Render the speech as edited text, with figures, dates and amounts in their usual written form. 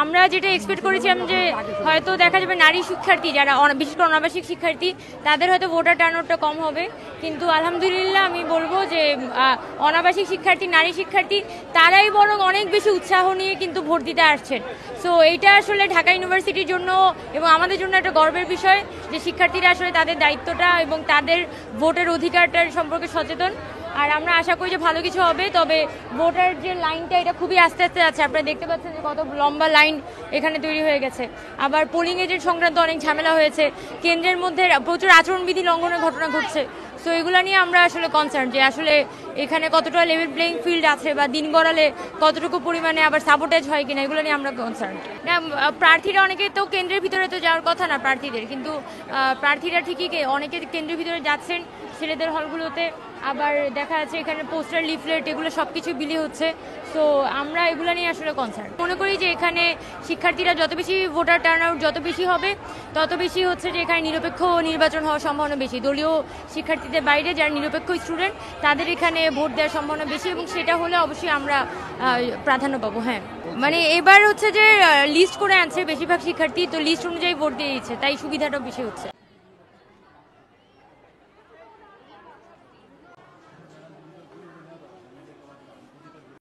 আমরা যেটা এক্সপেক্ট করেছিলাম যে হয়তো দেখা যাবে নারী শিক্ষার্থী যারা বিশেষ করে অনাবাসিক শিক্ষার্থী তাদের হয়তো ভোটার টার্নআউটটা কম হবে, কিন্তু আলহামদুলিল্লাহ আমি বলবো যে অনাবাসিক শিক্ষার্থী, নারী শিক্ষার্থী তারাই বরং অনেক বেশি উৎসাহ নিয়ে কিন্তু ভোট দিতে আসছেন। সো এইটা আসলে ঢাকা ইউনিভার্সিটির জন্য এবং আমাদের জন্য একটা গর্বের বিষয় যে শিক্ষার্থীরা আসলে তাদের দায়িত্বটা এবং তাদের ভোটের অধিকারটার সম্পর্কে সচেতন। আর আমরা আশা করি যে ভালো কিছু হবে। তবে ভোটার যে লাইনটা এটা খুবই আস্তে আস্তে আছে, আপনারা দেখতে পাচ্ছেন যে কত লম্বা লাইন এখানে তৈরি হয়ে গেছে। আবার পোলিং এজেন্ট সংক্রান্ত অনেক ঝামেলা হয়েছে, কেন্দ্রের মধ্যে প্রচুর আচরণবিধি লঙ্ঘনের ঘটনা ঘটছে। সো এগুলো নিয়ে আমরা আসলে কনসার্ন যে আসলে এখানে কতটা লেভেল প্লেইং ফিল্ড আছে বা দিন গড়ালে কতটুকু পরিমাণে আবার সাবোটেজ হয় কিনা, এগুলো নিয়ে আমরা কনসার্ন। না, প্রার্থীরা অনেকে তো কেন্দ্রের ভিতরে তো যাওয়ার কথা না প্রার্থীদের, কিন্তু প্রার্থীরা ঠিকই অনেকে কেন্দ্রের ভিতরে যাচ্ছেন ছেলেদের হলগুলোতে। আবার দেখা যাচ্ছে এখানে পোস্টার, লিফলেট এগুলো সব কিছু বিলি হচ্ছে। সো আমরা এগুলো নিয়ে আসলে কনসার্ন। মনে করি যে এখানে শিক্ষার্থীরা যত বেশি ভোটার টার্নআউট যত বেশি হবে তত বেশি হচ্ছে যে এখানে নিরপেক্ষ নির্বাচন হওয়ার সম্ভাবনা বেশি। দলীয় শিক্ষার্থীদের বাইরে যারা নিরপেক্ষ স্টুডেন্ট তাদের এখানে ভোট দেওয়ার সম্ভাবনা বেশি, এবং সেটা হলে অবশ্যই আমরা প্রাধান্য পাবো। হ্যাঁ, মানে এবার হচ্ছে যে লিস্ট করে আনছে বেশিরভাগ শিক্ষার্থী, তো লিস্ট অনুযায়ী ভোট দিয়ে দিচ্ছে, তাই সুবিধাটাও বেশি হচ্ছে।